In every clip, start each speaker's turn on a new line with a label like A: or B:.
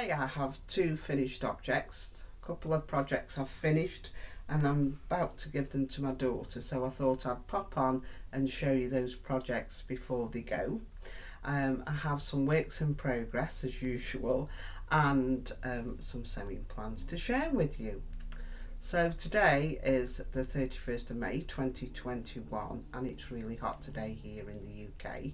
A: today I have 2 finished objects. A couple of projects I've finished and I'm about to give them to my daughter, so I thought I'd pop on and show you those projects before they go. I have some works in progress as usual, and some sewing plans to share with you. So today is the 31st of May 2021 and it's really hot today here in the UK.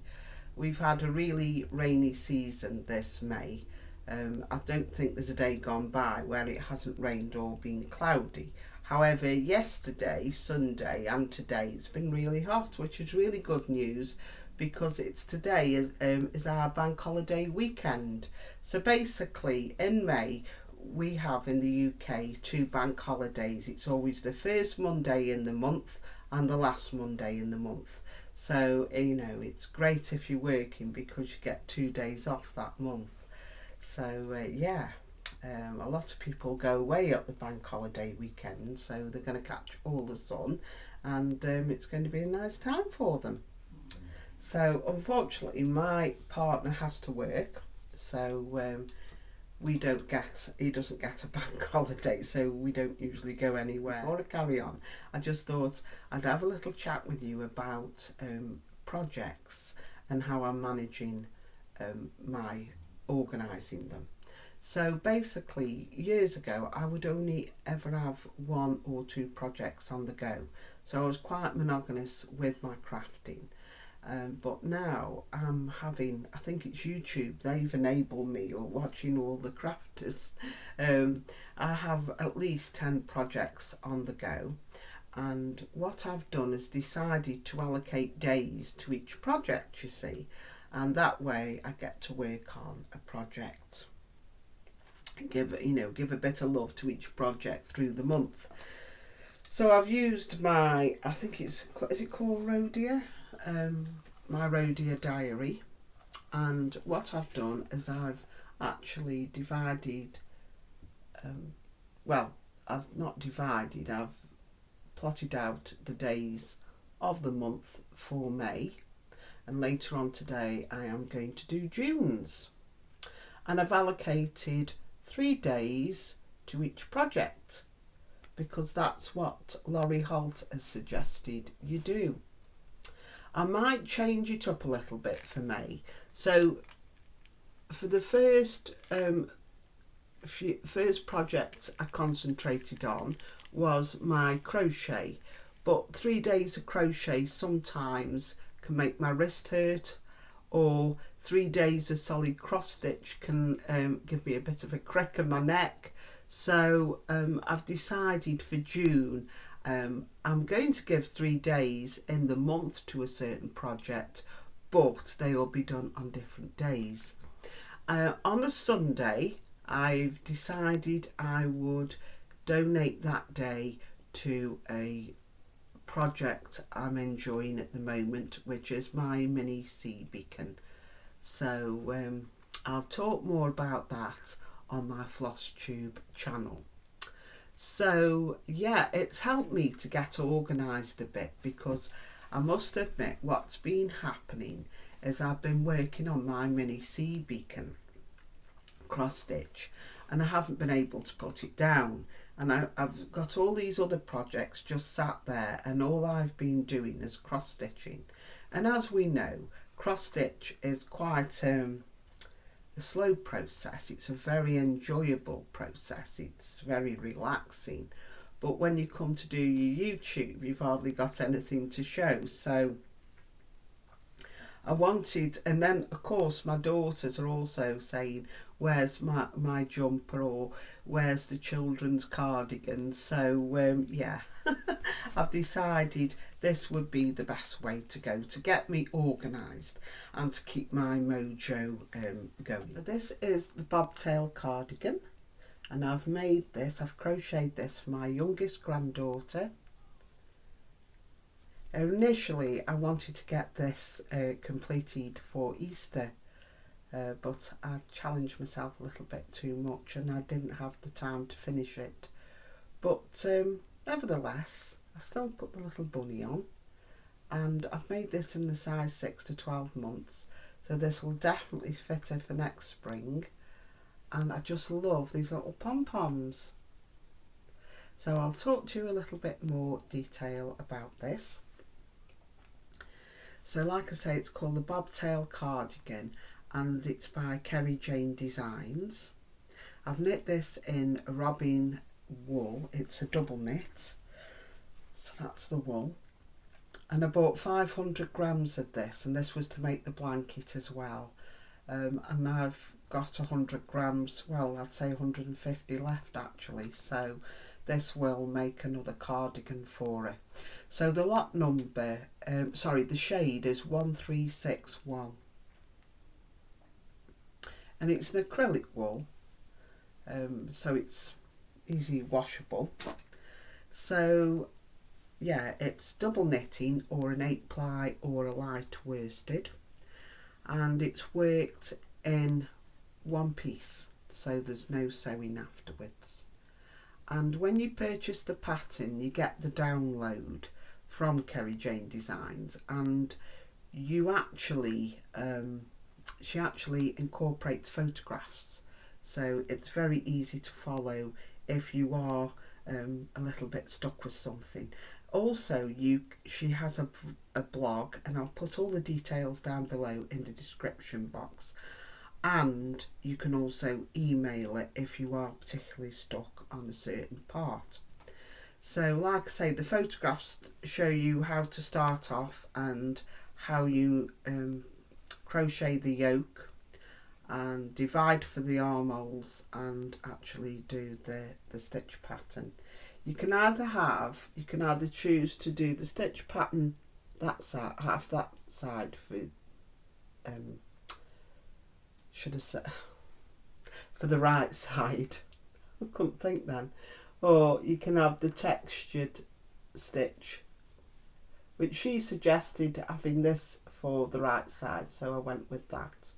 A: We've had a really rainy season this May. I don't think there's a day gone by where it hasn't rained or been cloudy. However, yesterday, Sunday and today it's been really hot, which is really good news because today is our bank holiday weekend. So basically in May we have in the UK 2 bank holidays. It's always the first Monday in the month and the last Monday in the month. So, you know, it's great if you're working because you get 2 days off that month. So, a lot of people go away at the bank holiday weekend, so they're going to catch all the sun and it's going to be a nice time for them. So, unfortunately, my partner has to work, so he doesn't get a bank holiday, so we don't usually go anywhere. Before I carry on, I just thought I'd have a little chat with you about projects and how I'm managing my organising them. So basically, years ago I would only ever have 1 or 2 projects on the go, so I was quite monogamous with my crafting. But now I'm having, I think it's YouTube, they've enabled me, or watching all the crafters. I have at least 10 projects on the go, and what I've done is decided to allocate days to each project, you see, and that way I get to work on a project and give a bit of love to each project through the month. So I've used my, I think is it called Rhodia? My Rhodia diary, and what I've done is I've actually divided, I've plotted out the days of the month for May, and later on today I am going to do June's, and I've allocated 3 days to each project because that's what Laurie Holt has suggested you do. I might change it up a little bit for May. So for the first project I concentrated on was my crochet, but 3 days of crochet sometimes can make my wrist hurt, or 3 days of solid cross stitch can give me a bit of a crick in my neck. So I've decided for June I'm going to give 3 days in the month to a certain project, but they will be done on different days. On a Sunday, I've decided I would donate that day to a project I'm enjoying at the moment, which is my mini sea beacon. So I'll talk more about that on my Floss Tube channel. So yeah, it's helped me to get organised a bit, because I must admit what's been happening is I've been working on my mini sea beacon cross stitch and I haven't been able to put it down, and I've got all these other projects just sat there and all I've been doing is cross stitching. And as we know, cross stitch is quite a slow process. It's a very enjoyable process. It's very relaxing, but when you come to do your YouTube, you've hardly got anything to show. So I wanted, and then of course my daughters are also saying, where's my jumper, or where's the children's cardigan? So yeah, I've decided this would be the best way to go to get me organised and to keep my mojo going. So this is the Bobtail Cardigan, and I've crocheted this for my youngest granddaughter. Initially I wanted to get this completed for Easter, but I challenged myself a little bit too much and I didn't have the time to finish it. But nevertheless, I still put the little bunny on, and I've made this in the size 6 to 12 months, so this will definitely fit her for next spring. and I just love these little pom-poms. So I'll talk to you a little bit more detail about this. So like I say, it's called the Bobtail Cardigan and it's by Kerry Jayne Designs. I've knit this in a robin wool. It's a double knit, so that's the wool. And I bought 500 grams of this, and this was to make the blanket as well. And I've got 100 grams, well, I'd say 150 left actually, so this will make another cardigan for it. So the lot number, the shade is 1361, and it's an acrylic wool, so it's easy washable. So yeah, it's double knitting or an 8-ply or a light worsted, and it's worked in one piece, so there's no sewing afterwards. And when you purchase the pattern, you get the download from Kerry Jayne Designs, and you actually she actually incorporates photographs, so it's very easy to follow if you are a little bit stuck with something. Also, she has a blog, and I'll put all the details down below in the description box. And you can also email it if you are particularly stuck on a certain part. So like I say, the photographs show you how to start off and how you crochet the yoke and divide for the armholes and actually do the stitch pattern. You can either choose to do the stitch pattern that side, half that side for should have said for the right side. I couldn't think then. Or you can have the textured stitch, which she suggested having this for the right side, so I went with that.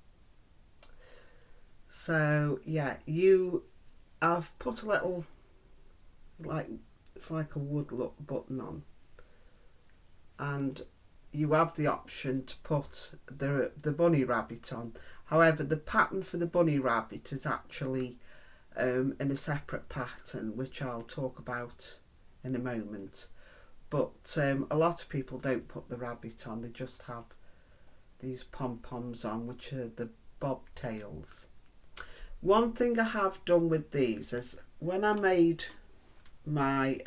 A: So yeah, I've put a little, it's like a wood look button on, and you have the option to put the bunny rabbit on. However, the pattern for the bunny rabbit is actually in a separate pattern, which I'll talk about in a moment. But a lot of people don't put the rabbit on, they just have these pom-poms on, which are the bobtails. One thing I have done with these is when I made my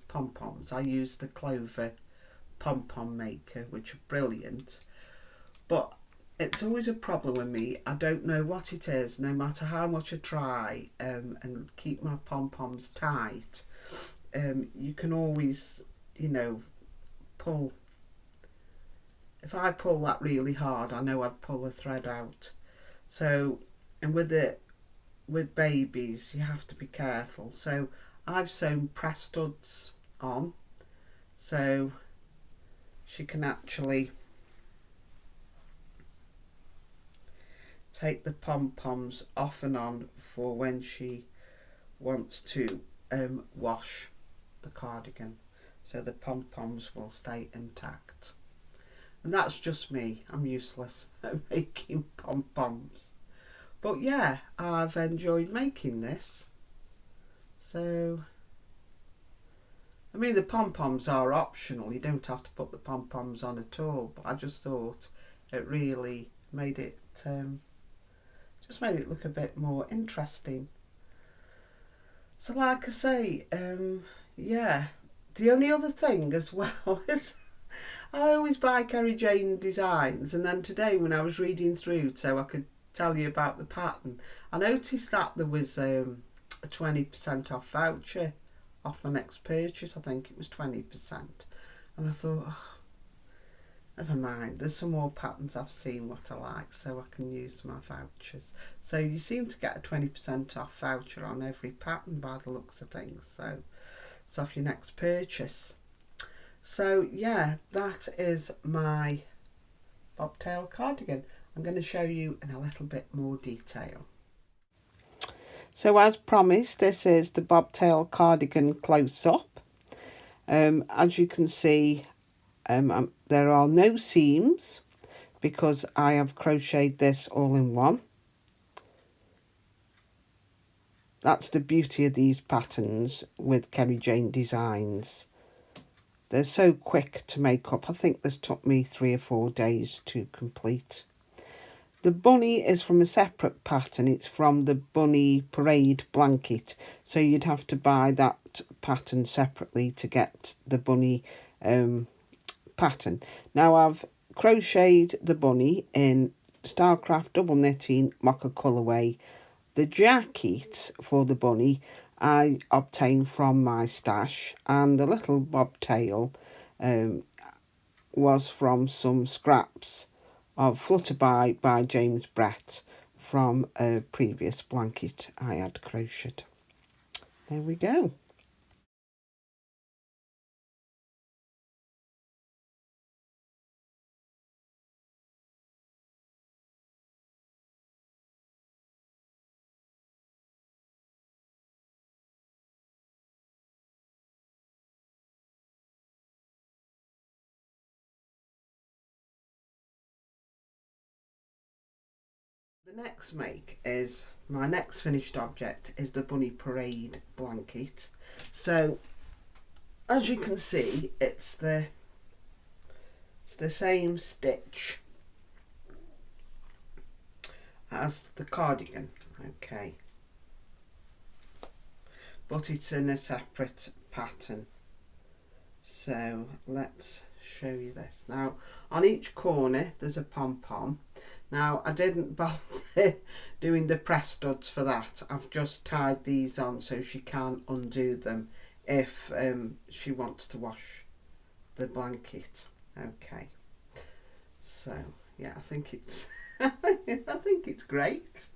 A: pom-poms, I used the Clover pom-pom maker, which are brilliant, but it's always a problem with me. I don't know what it is, no matter how much I try and keep my pom-poms tight. You can always, pull. If I pull that really hard, I know I'd pull the thread out. So, and with babies, you have to be careful. So I've sewn press studs on, so she can actually take the pom-poms off and on for when she wants to wash the cardigan, so the pom-poms will stay intact. And that's just me, I'm useless at making pom-poms. But yeah, I've enjoyed making this. So, I mean, the pom-poms are optional, you don't have to put the pom-poms on at all, but I just thought it really made it just made it look a bit more interesting. So like I say, yeah, the only other thing as well is I always buy Kerry Jayne Designs, and then today when I was reading through so I could tell you about the pattern, I noticed that there was a 20% off voucher off my next purchase. I think it was 20%, and I thought, oh, never mind, there's some more patterns I've seen what I like, so I can use my vouchers. So you seem to get a 20% off voucher on every pattern by the looks of things, so it's off your next purchase. So yeah, that is my bobtail cardigan. I'm going to show you in a little bit more detail. So as promised, this is the bobtail cardigan close-up. As you can see, there are no seams because I have crocheted this all in one. That's the beauty of these patterns with Kerry Jayne Designs. They're so quick to make up. I think this took me 3 or 4 days to complete. The bunny is from a separate pattern. It's from the Bunny Parade blanket. So you'd have to buy that pattern separately to get the bunny pattern. Now I've crocheted the bunny in Stylecraft double knitting mocha colourway. The jacket for the bunny I obtained from my stash, and the little bobtail was from some scraps of Flutterby by James Brett from a previous blanket I had crocheted. There we go. The next make is, my next finished object is the Bunny Parade blanket. So as you can see, it's the same stitch as the cardigan, okay, but it's in a separate pattern. So let's show you this. Now on each corner there's a pom-pom. Now I didn't bother doing the press studs for that. I've just tied these on so she can't undo them if she wants to wash the blanket. Okay, so yeah, I think it's I think it's great.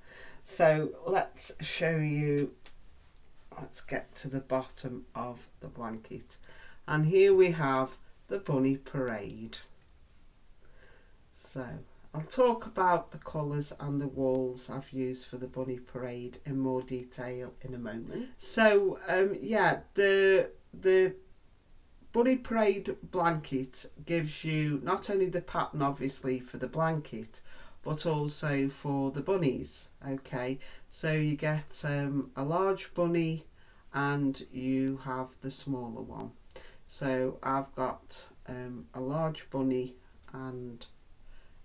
A: So let's show you. Let's get to the bottom of the blanket, and here we have the Bunny Parade. So I'll talk about the colours and the walls I've used for the Bunny Parade in more detail in a moment. So yeah, the Bunny Parade blanket gives you not only the pattern obviously for the blanket, but also for the bunnies. Okay, so you get a large bunny and you have the smaller one. So I've got a large bunny and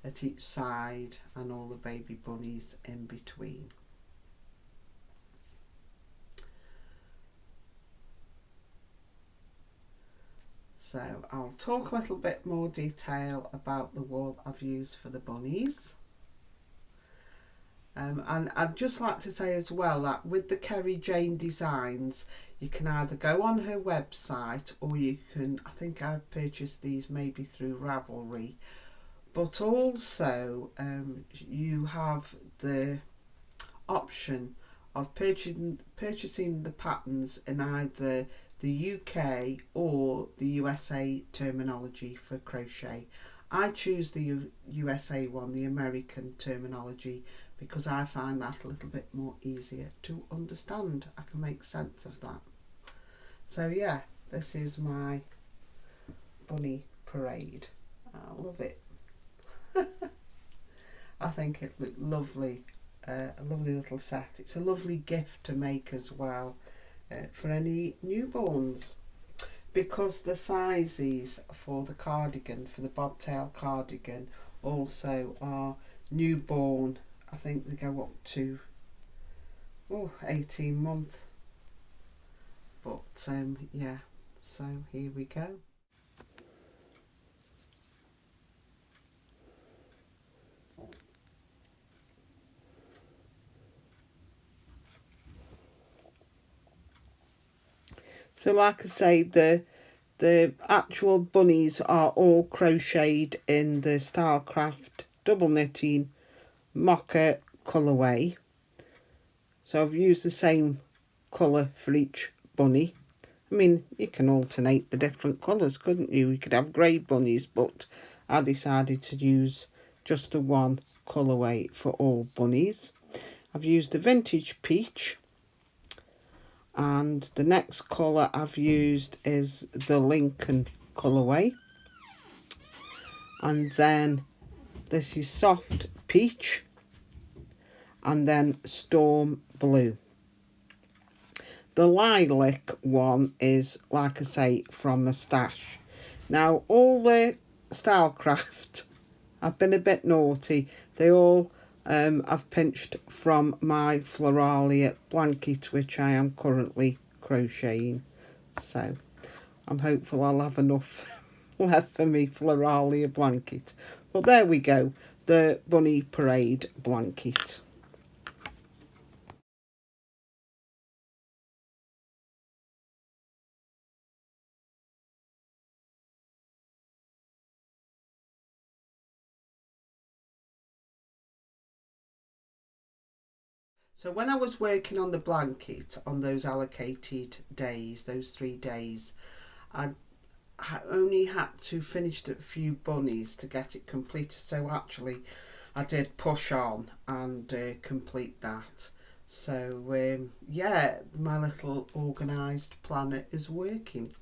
A: at each side, and all the baby bunnies in between. So I'll talk a little bit more detail about the wool I've used for the bunnies. And I'd just like to say as well that with the Kerry Jayne Designs, you can either go on her website, or you can, I think I've purchased these maybe through Ravelry, but also you have the option of purchasing the patterns in either the UK or the USA terminology for crochet. I choose the USA one, the American terminology, because I find that a little bit more easier to understand. I can make sense of that. So yeah, this is my Bunny Parade. I love it. I think it looked lovely, a lovely little set. It's a lovely gift to make as well for any newborns, because the sizes for the cardigan, for the Bobtail Cardigan, also are newborn. I think they go up to 18 months. But yeah, so here we go. So like I say, the actual bunnies are all crocheted in the Stylecraft double knitting mocha colourway. So I've used the same colour for each bunny. I mean, you can alternate the different colours, couldn't you? You could have grey bunnies, but I decided to use just the one colourway for all bunnies. I've used the vintage peach, and the next colour I've used is the Lincoln colourway, and then this is soft peach, and then storm blue. The lilac one is, like I say, from a stash. Now, all the Stylecraft, I've been a bit naughty. They all I've pinched from my Floralia blanket, which I am currently crocheting. So I'm hopeful I'll have enough left for me Floralia blanket. But there we go, the Bunny Parade blanket. So when I was working on the blanket on those allocated days, those 3 days, I only had to finish a few bunnies to get it completed. So actually I did push on and complete that. So yeah, my little organised planner is working.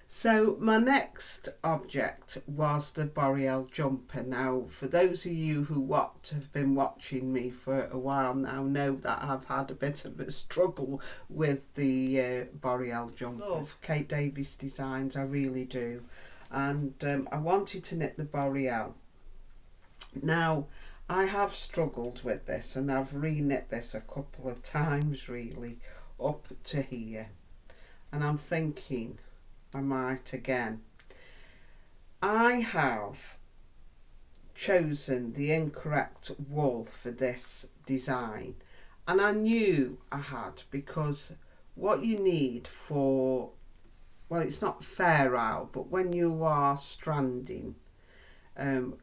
A: So my next object was the Borealis Jumper. Now, for those of you who have been watching me for a while now, know that I've had a bit of a struggle with the Borealis Jumper. Love Kate Davis Designs, I really do. And I wanted to knit the Boreal. Now, I have struggled with this and I've re-knit this a couple of times really up to here. And I'm thinking I might again. I have chosen the incorrect wool for this design, and I knew I had, because what you need for, well, it's not fair out, but when you are stranding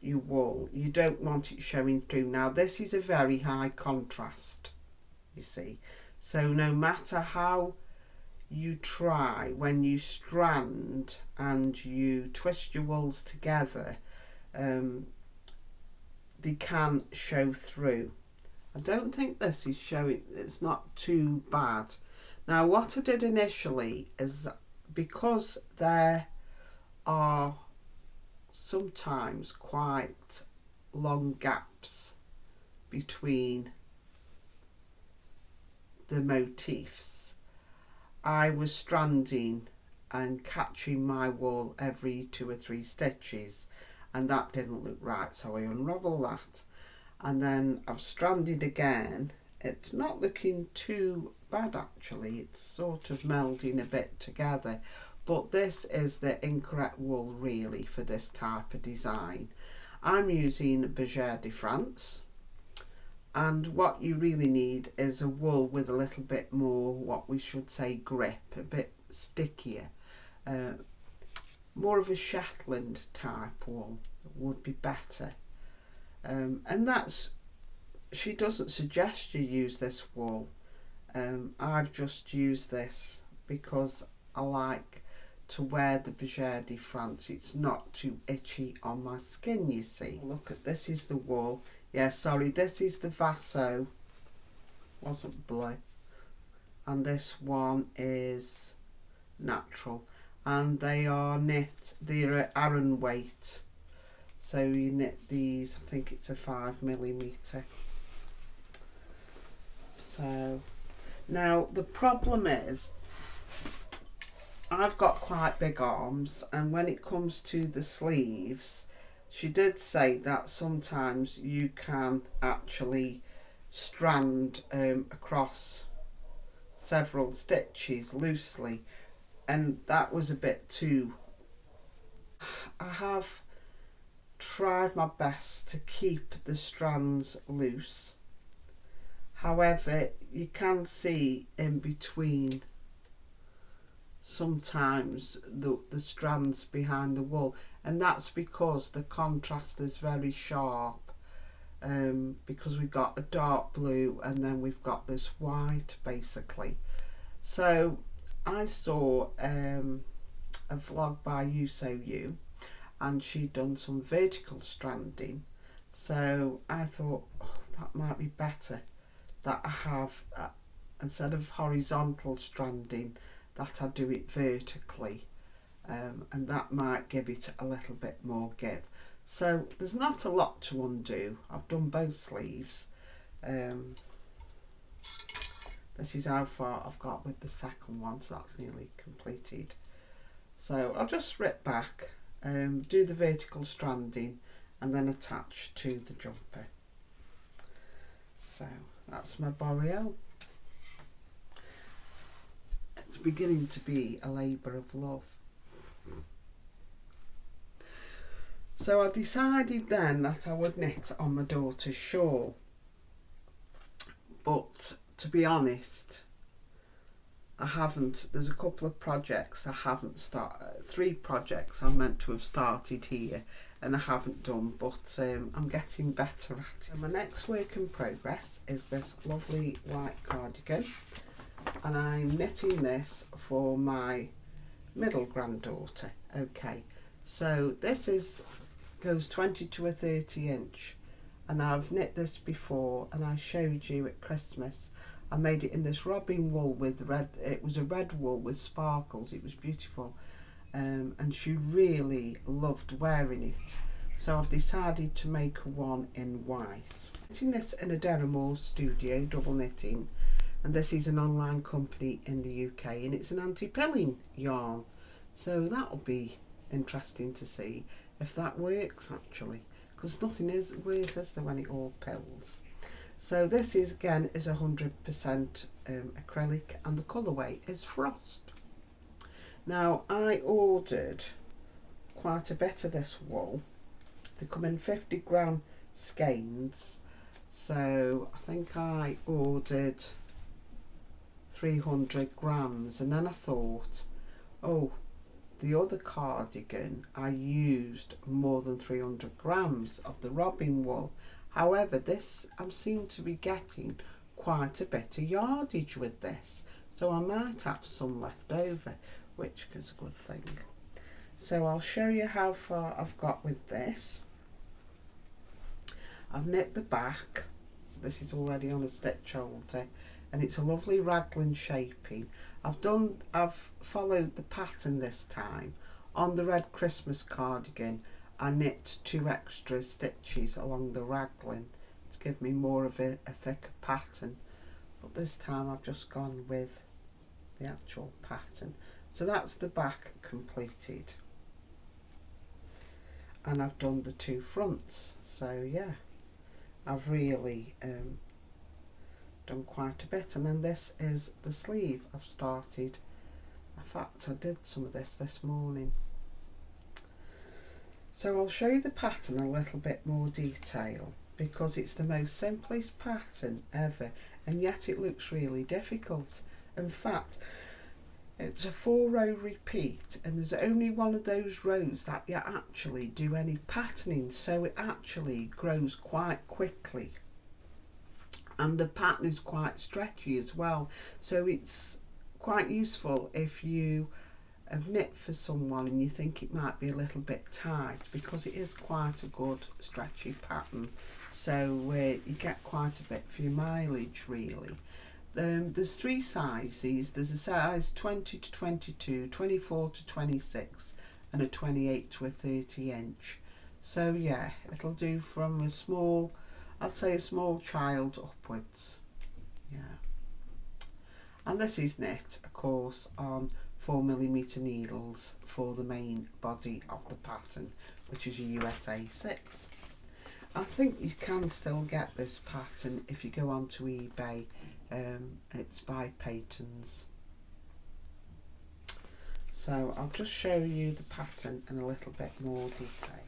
A: your wool, you don't want it showing through. Now this is a very high contrast, you see, so no matter how you try, when you strand and you twist your wools together, they can show through. I don't think this is showing, it's not too bad. Now what I did initially is, because there are sometimes quite long gaps between the motifs, I was stranding and catching my wool every 2 or 3 stitches, and that didn't look right, so I unravel that, and then I've stranded again. It's not looking too bad actually, it's sort of melding a bit together, but this is the incorrect wool really for this type of design. I'm using Bergère de France, and what you really need is a wool with a little bit more, what we should say, grip, a bit stickier, more of a Shetland type wool would be better. And that's, she doesn't suggest you use this wool. I've just used this because I like to wear the Bergère de France. It's not too itchy on my skin, you see. Look at this, is the wool. Yeah, sorry, this is the Vaso, wasn't blue, and this one is natural, and they are knit, they're Aran weight, so you knit these, I think it's a 5mm. So now the problem is I've got quite big arms, and when it comes to the sleeves, she did say that sometimes you can actually strand across several stitches loosely, and that was a bit too. I have tried my best to keep the strands loose, however you can see in between sometimes the strands behind the wool, and that's because the contrast is very sharp, because we've got a dark blue and then we've got this white basically. So I saw a vlog by You So You, and she'd done some vertical stranding, so I thought, oh, that might be better that I have instead of horizontal stranding, that I do it vertically, and that might give it a little bit more give. So there's not a lot to undo. I've done both sleeves, this is how far I've got with the second one, so that's nearly completed. So I'll just rip back, do the vertical stranding and then attach to the jumper. So that's my Boreal. It's beginning to be a labour of love. So I decided then that I would knit on my daughter's shawl, but to be honest, I haven't. There's a couple of projects I haven't started, 3 projects I'm meant to have started here and I haven't done, but I'm getting better at it. So my next work in progress is this lovely white cardigan, and I'm knitting this for my middle granddaughter. Okay, so this goes 20 to a 30 inch, and I've knit this before and I showed you at Christmas. I made it in this robin wool with red, it was a red wool with sparkles, it was beautiful, and she really loved wearing it. So I've decided to make one in white. Knitting this in a Deramore studio, double knitting, and this is an online company in the UK, and it's an anti-pilling yarn, so that'll be interesting to see if that works actually, because nothing is worse, is there, when it all pills. So this is again is 100% acrylic, and the colourway is Frost. Now I ordered quite a bit of this wool. They come in 50 gram skeins, so I think I ordered 300 grams, and then I thought, oh, the other cardigan I used more than 300 grams of the robin wool. However, this I seem to be getting quite a bit of yardage with this, so I might have some left over, which is a good thing. So I'll show you how far I've got with this. I've knit the back, so this is already on a stitch holder, and it's a lovely raglan shaping. I've followed the pattern this time. On the red Christmas cardigan I knit 2 extra stitches along the raglan to give me more of a thicker pattern, but this time I've just gone with the actual pattern. So that's the back completed, and I've done the 2 fronts. So yeah, I've really done quite a bit. And then this is the sleeve I've started. In fact, I did some of this morning. So I'll show you the pattern in a little bit more detail, because it's the most simplest pattern ever, and yet it looks really difficult. In fact, it's a 4-row repeat, and there's only one of those rows that you actually do any patterning, so it actually grows quite quickly, and the pattern is quite stretchy as well, so it's quite useful if you have knit for someone and you think it might be a little bit tight, because it is quite a good stretchy pattern, so you get quite a bit for your mileage really. There's 3 sizes. There's a size 20 to 22, 24 to 26 and a 28 to a 30 inch. So yeah, it'll do from a small, I'd say a small child upwards. Yeah. And this is knit, of course, on 4mm needles for the main body of the pattern, which is a USA 6. I think you can still get this pattern if you go onto eBay. It's by Paton's. So I'll just show you the pattern in a little bit more detail.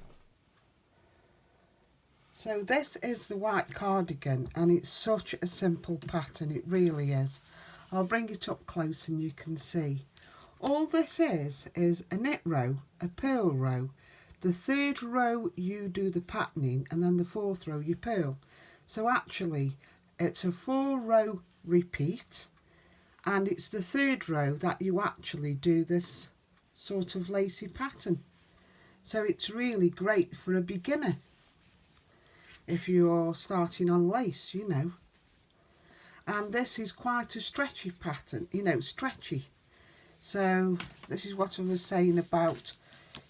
A: So this is the white cardigan, and it's such a simple pattern, it really is. I'll bring it up close and you can see. All this is a knit row, a purl row. The 3rd row you do the patterning, and then the 4th row you purl. So actually it's a 4-row repeat, and it's the 3rd row that you actually do this sort of lacy pattern. So it's really great for a beginner if you're starting on lace, you know. And this is quite a stretchy pattern, you know, stretchy. So this is what I was saying about,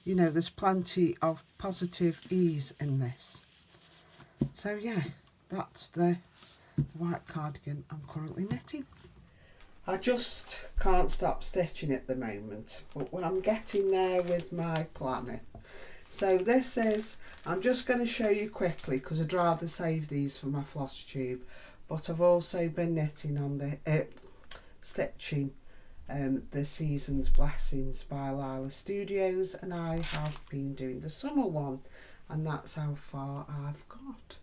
A: you know, there's plenty of positive ease in this. So yeah, that's the white cardigan I'm currently knitting. I just can't stop stitching at the moment, but I'm getting there with my planning. So this is, I'm just going to show you quickly because I'd rather save these for my floss tube, but I've also been knitting on the stitching the Season's Blessings by Lila Studios, and I have been doing the summer one, and that's how far I've got.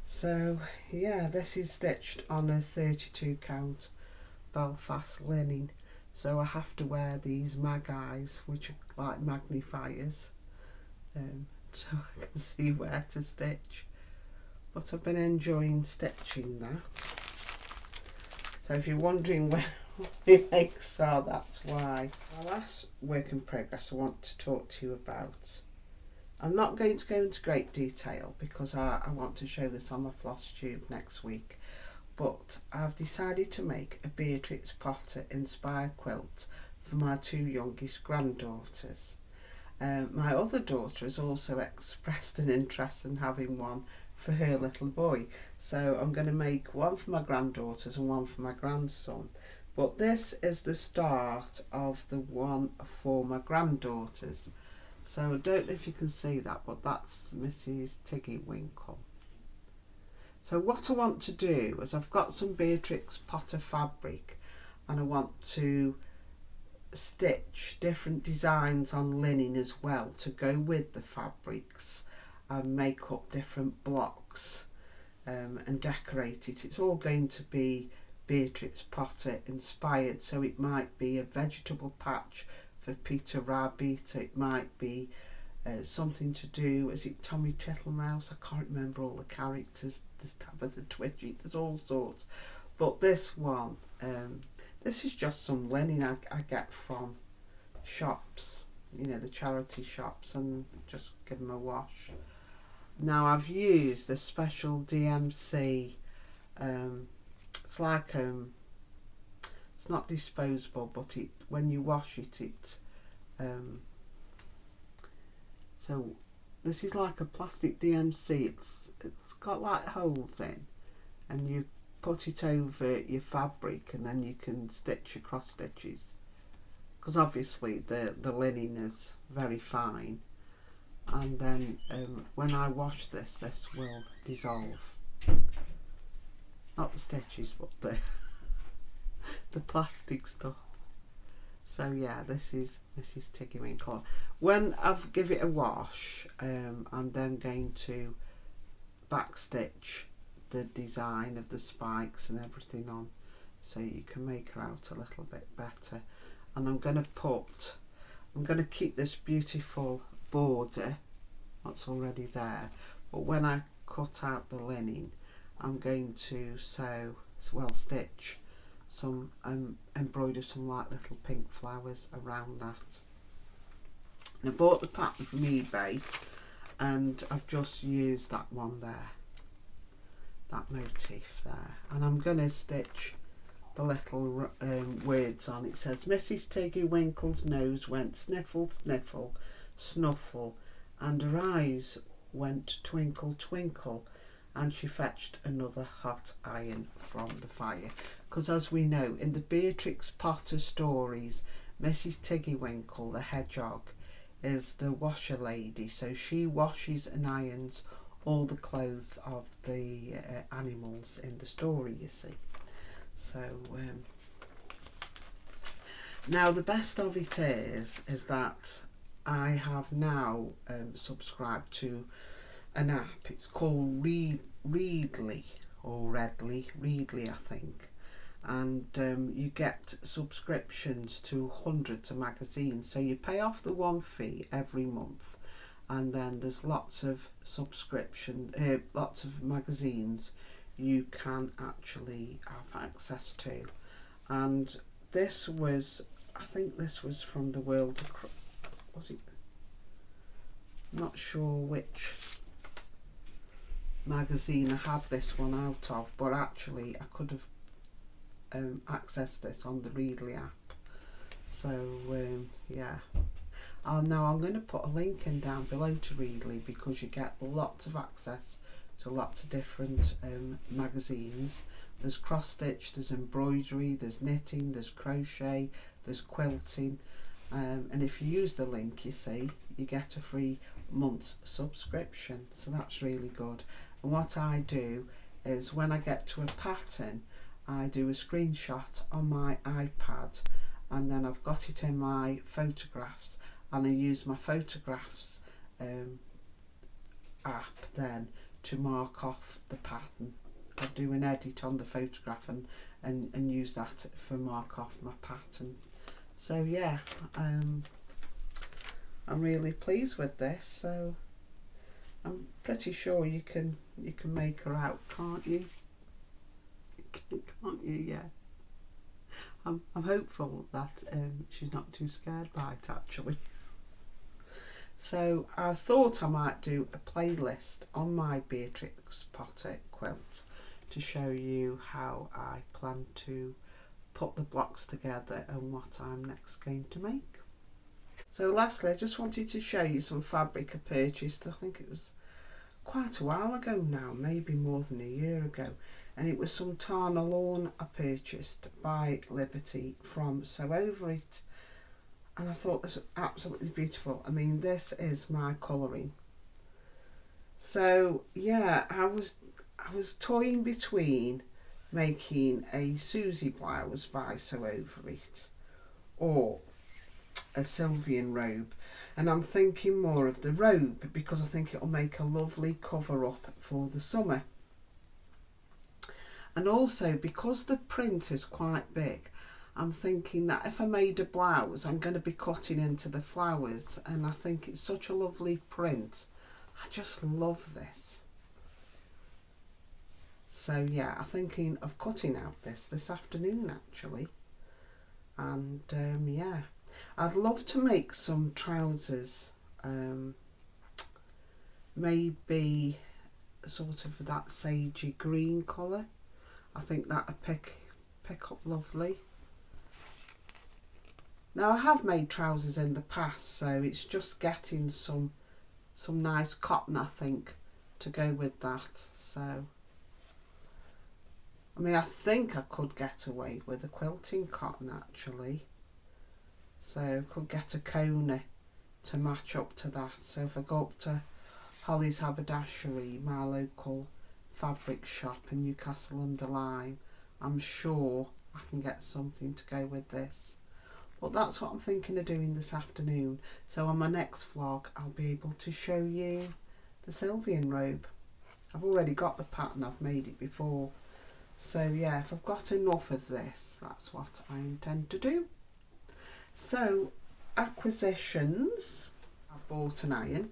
A: So yeah, this is stitched on a 32 count Belfast linen, so I have to wear these mag eyes, which are like magnifiers, so I can see where to stitch. But I've been enjoying stitching that. So if you're wondering where my makes are, that's why. My last work in progress I want to talk to you about. I'm not going to go into great detail because I want to show this on my floss tube next week, but I've decided to make a Beatrix Potter inspired quilt for my two youngest granddaughters. My other daughter has also expressed an interest in having one for her little boy, so I'm going to make one for my granddaughters and one for my grandson, but this is the start of the one for my granddaughters. So I don't know if you can see that, but that's Mrs. Tiggy Winkle. So what I want to do is, I've got some Beatrix Potter fabric and I want to stitch different designs on linen as well to go with the fabrics and make up different blocks and decorate it. It's all going to be Beatrix Potter inspired, so it might be a vegetable patch for Peter Rabbit, it might be something to do, is it Tommy Tittlemouse? I can't remember all the characters. There's Tabitha Twitchy, there's all sorts. But this one, this is just some linen I get from shops, you know, the charity shops, and just give them a wash. Now I've used this special DMC, it's like it's not disposable, but it, when you wash it, so this is like a plastic DMC. It's got like holes in, and you put it over your fabric, and then you can stitch your cross stitches. Because obviously the linen is very fine, and then when I wash this will dissolve. Not the stitches, but the plastic stuff. So yeah, this is Mrs. Tiggy Winkle. When I've give it a wash, I'm then going to backstitch the design of the spikes and everything on, so you can make her out a little bit better. And I'm going to keep this beautiful border that's already there, but when I cut out the linen, I'm going to stitch some, embroider some like little pink flowers around that. And I bought the pattern from eBay, and I've just used that one there, that motif there, and I'm going to stitch the little words on. It says, Mrs. Tiggy Winkle's nose went sniffle, sniffle, snuffle, and her eyes went twinkle, twinkle, and she fetched another hot iron from the fire. Because as we know, in the Beatrix Potter stories, Mrs. Tiggy Winkle, the hedgehog, is the washer lady, so she washes and irons all the clothes of the animals in the story, you see. So now the best of it is that I have now subscribed to an app. It's called Readly, or Readly I think, and you get subscriptions to hundreds of magazines, so you pay off the one fee every month, and then there's lots of lots of magazines you can actually have access to. And this was, I think this was from the World, was it? I'm not sure which magazine I had this one out of, but actually I could have accessed this on the Readly app. So yeah, now I'm going to put a link in down below to Readly, because you get lots of access to lots of different magazines. There's cross stitch, there's embroidery, there's knitting, there's crochet, there's quilting, and if you use the link, you see, you get a free month's subscription, so that's really good. And what I do is when I get to a pattern, I do a screenshot on my iPad, and then I've got it in my photographs, and I use my photographs app then to mark off the pattern. I do an edit on the photograph and use that for mark off my pattern. So yeah, I'm really pleased with this. So I'm pretty sure you can make her out, can't you? Can't you? Yeah. I'm hopeful that she's not too scared by it actually. So I thought I might do a playlist on my Beatrix Potter quilt to show you how I plan to put the blocks together and what I'm next going to make. So lastly, I just wanted to show you some fabric I purchased. I think it was quite a while ago now, maybe more than a year ago, and it was some Tana lawn I purchased by Liberty from Sew Over It, and I thought this was absolutely beautiful. I mean, this is my colouring. So yeah, I was toying between making a Susie blouse by Sew Over It or a Sylvian robe, and I'm thinking more of the robe because I think it'll make a lovely cover up for the summer. And also because the print is quite big, I'm thinking that if I made a blouse, I'm going to be cutting into the flowers, and I think it's such a lovely print. I just love this. So yeah, I'm thinking of cutting out this afternoon actually. And yeah, I'd love to make some trousers, maybe sort of that sagey green colour. I think that'd pick up lovely. Now I have made trousers in the past, so it's just getting some nice cotton, I think, to go with that. So I mean, I think I could get away with a quilting cotton actually. So I could get a Kona to match up to that. So if I go up to Holly's Haberdashery, my local fabric shop in Newcastle under Lyme, I'm sure I can get something to go with this. But that's what I'm thinking of doing this afternoon. So on my next vlog, I'll be able to show you the Sylvian robe. I've already got the pattern, I've made it before. So yeah, if I've got enough of this, that's what I intend to do. So acquisitions, I bought an iron.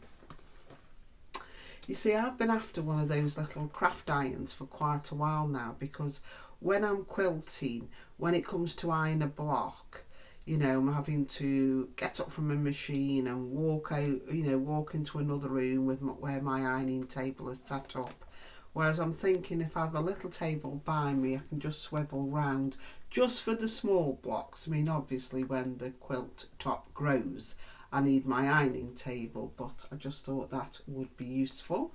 A: You see, I've been after one of those little craft irons for quite a while now, because when I'm quilting, when it comes to iron a block, you know, I'm having to get up from a machine and walk out, you know, walk into another room with where my ironing table is set up. Whereas I'm thinking if I have a little table by me, I can just swivel round just for the small blocks. I mean, obviously when the quilt top grows, I need my ironing table, but I just thought that would be useful.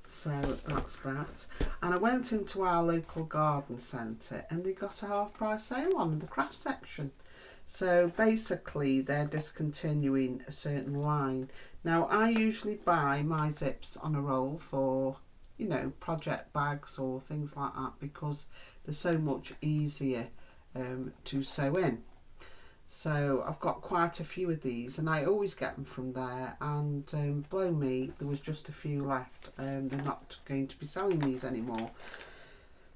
A: So that's that. And I went into our local garden centre and they got a half price sale on in the craft section. So basically they're discontinuing a certain line. Now I usually buy my zips on a roll for, you know, project bags or things like that, because they're so much easier to sew in. So I've got quite a few of these and I always get them from there, and blow me, there was just a few left. They're not going to be selling these anymore.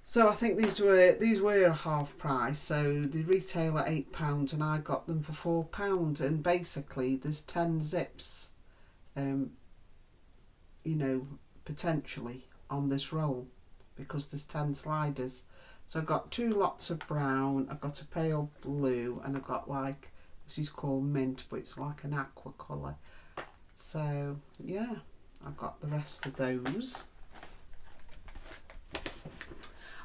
A: So I think these were half price, so they retail at £8 and I got them for £4, and basically there's 10 zips you know, potentially on this roll, because there's 10 sliders. So I've got 2 lots of brown, I've got a pale blue, and I've got like, this is called mint, but it's like an aqua colour. So yeah, I've got the rest of those.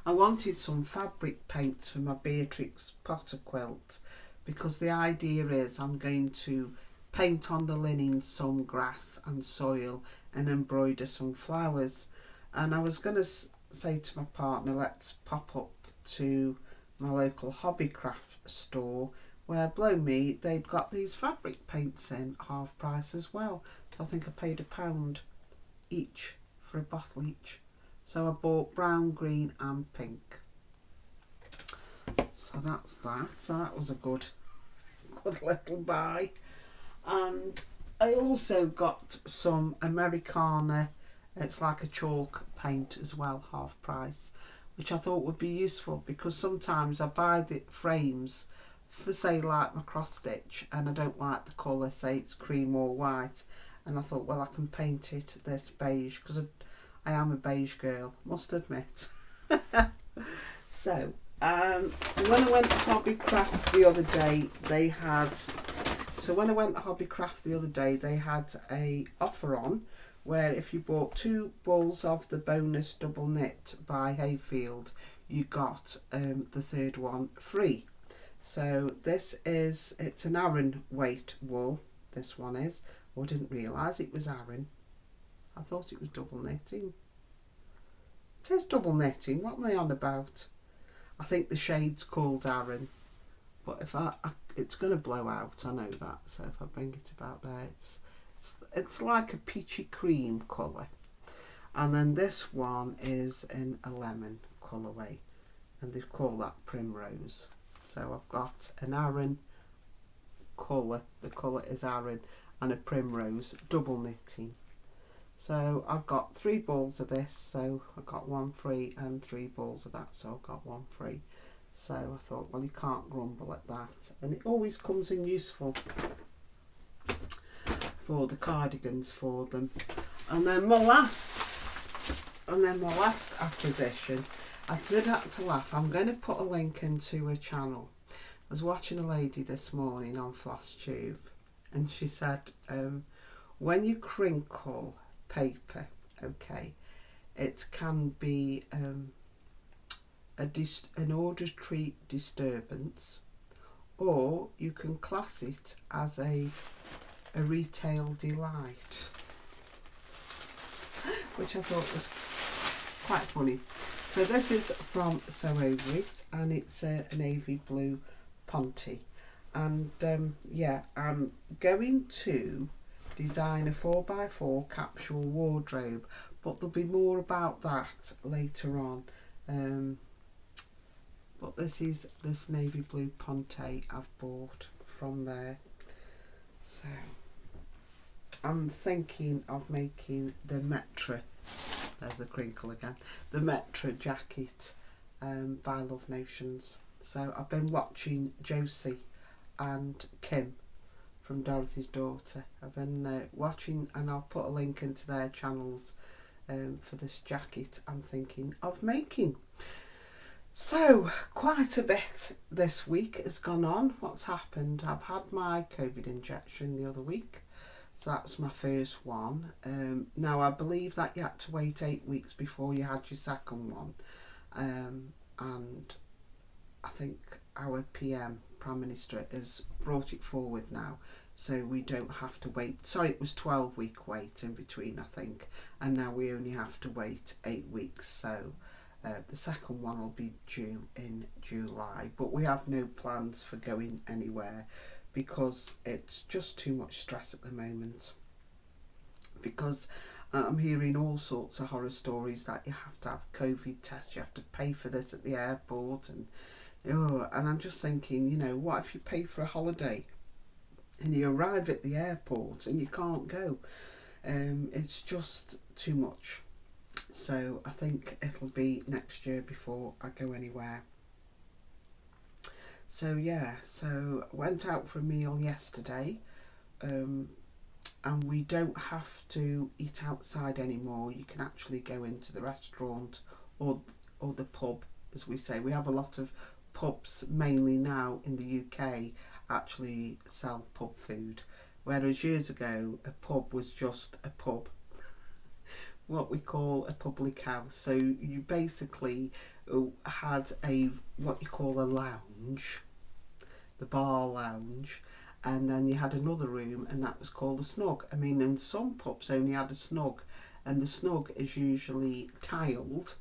A: I wanted some fabric paints for my Beatrix Potter quilt, because the idea is I'm going to paint on the linen some grass and soil and embroider some flowers. And I was going to say to my partner, let's pop up to my local hobbycraft store, where, blow me, they'd got these fabric paints in half price as well. So I think I paid £1 each for a bottle each. So I bought brown, green and pink. So that's that. So that was a good little buy. And I also got some Americana, it's like a chalk paint as well, half price, which I thought would be useful, because sometimes I buy the frames for, say, like my cross stitch, and I don't like the colour, say it's cream or white, and I thought, well, I can paint it this beige, because I am a beige girl, must admit. So when I went to Hobbycraft the other day, they had a offer on, where if you bought 2 balls of the bonus double knit by Hayfield, you got the third one free. So it's an Aran weight wool, this one is. Oh, I didn't realise it was Aran. I thought it was double knitting. It says double knitting, what am I on about? I think the shade's called Aran, but if it's going to blow out, I know that, so if I bring it about there, it's like a peachy cream colour. And then this one is in a lemon colourway, and they've called that primrose. So I've got an Aran colour, the colour is Aran, and a primrose double knitting. So I've got 3 balls of this, so I got 1 free, and 3 balls of that, so I got 1 free. So I thought, well, you can't grumble at that, and it always comes in useful for the cardigans for them. And then my last acquisition, I did have to laugh. I'm going to put a link into a channel. I was watching a lady this morning on FlossTube, and she said, when you crinkle paper, okay, it can be an auditory disturbance, or you can class it as a retail delight, which I thought was quite funny. So this is from Sew Over It, and it's a navy blue Ponte, and yeah, I'm going to design a 4x4 capsule wardrobe, but there'll be more about that later on. But this is this navy blue Ponte I've bought from there. So I'm thinking of making the Metra, there's the crinkle again, the Metra jacket by Love Notions. So I've been watching Josie and Kim from Dorothy's Daughter. I've been watching, and I'll put a link into their channels for this jacket I'm thinking of making. So quite a bit this week has gone on. What's happened? I've had my COVID injection the other week, so that's my first one. Now I believe that you had to wait 8 weeks before you had your second one, and I think our PM, Prime Minister, has brought it forward now, so we don't have to wait. Sorry, it was 12-week wait in between, I think, and now we only have to wait 8 weeks. So the second one will be due in July, but we have no plans for going anywhere because it's just too much stress at the moment. Because I'm hearing all sorts of horror stories that you have to have COVID tests, you have to pay for this at the airport, and I'm just thinking, you know, what if you pay for a holiday and you arrive at the airport and you can't go? It's just too much. So I think it'll be next year before I go anywhere. So yeah, so I went out for a meal yesterday, and we don't have to eat outside anymore. You can actually go into the restaurant or the pub, as we say. We have a lot of pubs, mainly now in the UK, actually sell pub food, whereas years ago a pub was just a pub, what we call a public house. So you basically had what you call a lounge, the bar lounge, and then you had another room, and that was called a snug. I mean, and some pubs only had a snug, and the snug is usually tiled,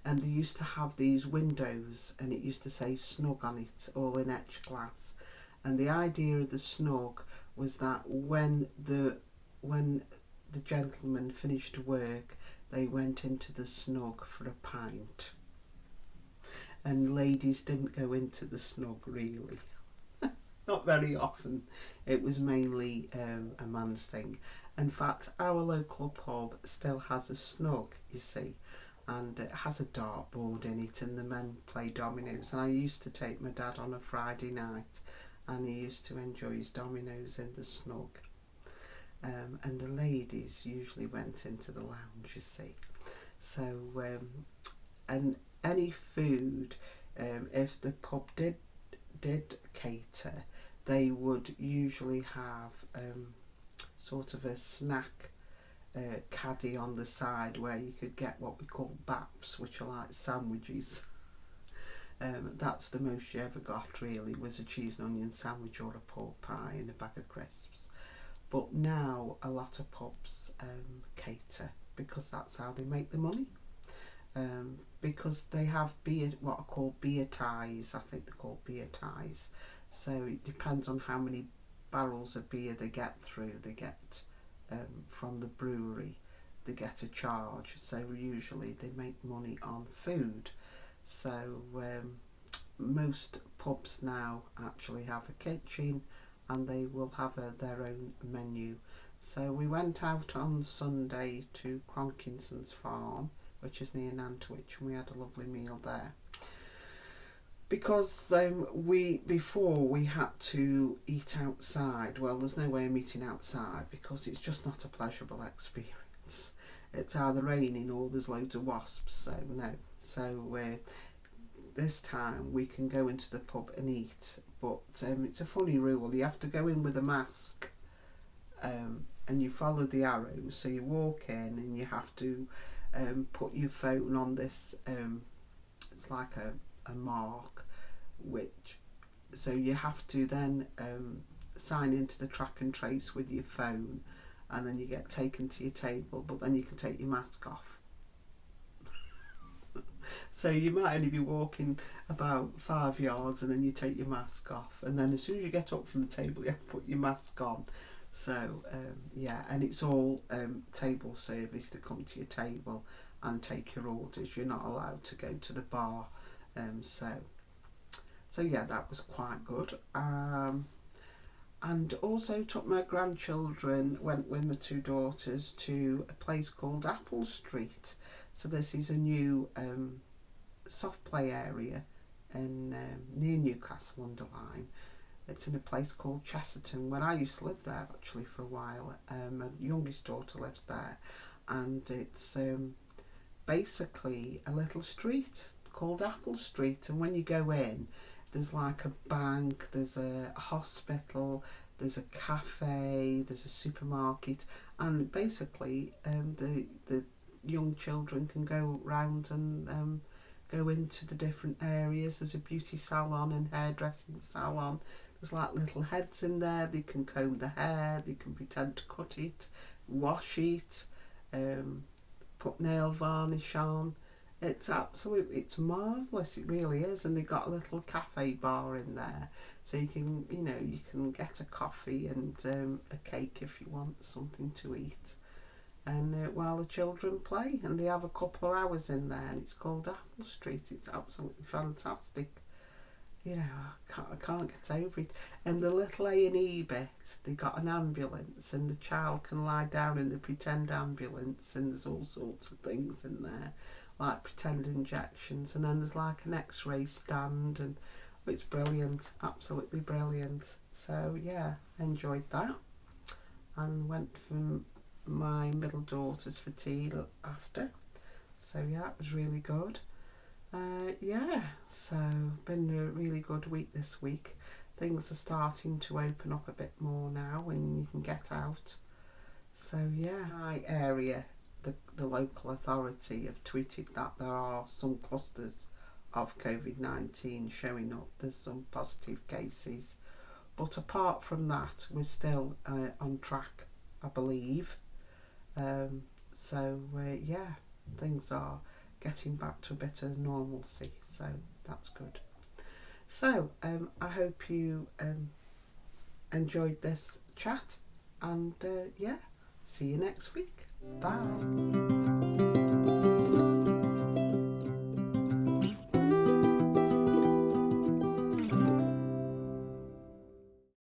A: and they used to have these windows and it used to say snug on it, all in etched glass. And the idea of the snug was that when the gentlemen finished work, they went into the snug for a pint, and ladies didn't go into the snug really. Not very often. It was mainly a man's thing. In fact, our local pub still has a snug, you see, and it has a dartboard in it, and the men play dominoes. And I used to take my dad on a Friday night, and he used to enjoy his dominoes in the snug. And the ladies usually went into the lounge, you see. So, and any food, if the pub did cater, they would usually have sort of a snack caddy on the side where you could get what we call baps, which are like sandwiches. That's the most you ever got really, was a cheese and onion sandwich or a pork pie and a bag of crisps. But now a lot of pubs cater, because that's how they make the money. Because they have beer, what are called beer ties. I think they're called beer ties. So it depends on how many barrels of beer they get through. They get from the brewery, they get a charge. So usually they make money on food. So most pubs now actually have a kitchen, and they will have their own menu. So we went out on Sunday to Cronkinson's farm, which is near Nantwich, and we had a lovely meal there. Because before we had to eat outside. Well, there's no way of eating outside because it's just not a pleasurable experience. It's either raining or there's loads of wasps, so no. So this time we can go into the pub and eat, but it's a funny rule. You have to go in with a mask, and you follow the arrows. So you walk in and you have to put your phone on this, it's like a mark, so you have to then sign into the track and trace with your phone, and then you get taken to your table, but then you can take your mask off. So you might only be walking about 5 yards and then you take your mask off, and then as soon as you get up from the table you have to put your mask on. So yeah, and it's all table service. They come to your table and take your orders. You're not allowed to go to the bar. So yeah, that was quite good. And also took my grandchildren, went with my 2 daughters to a place called Apple Street. So this is a new soft play area in near Newcastle under Lyme. It's in a place called Chesterton, where I used to live there actually for a while. My youngest daughter lives there, and it's basically a little street called Apple Street. And when you go in, there's like a bank, there's a hospital, there's a cafe, there's a supermarket, and basically the young children can go round and go into the different areas. There's a beauty salon and hairdressing salon. There's like little heads in there. They can comb the hair, they can pretend to cut it, wash it, put nail varnish on. It's marvellous, it really is. And they've got a little cafe bar in there, so you can get a coffee and a cake if you want something to eat, and while the children play, and they have a couple of hours in there, and it's called Apple Street. It's absolutely fantastic. I can't get over it. And the little A&E bit, they got an ambulance, and the child can lie down in the pretend ambulance, and there's all sorts of things in there, like pretend injections, and then there's like an X-ray stand, and it's brilliant, absolutely brilliant. So yeah, enjoyed that, and went for my middle daughters for tea after. So yeah, that was really good. So been a really good week this week. Things are starting to open up a bit more now when you can get out. So yeah, my area, the local authority have tweeted that there are some clusters of COVID-19 showing up. There's some positive cases, but apart from that, we're still on track, I believe. So yeah, things are getting back to a bit of normalcy, so that's good. So I hope you enjoyed this chat, and yeah, see you next week. Bye.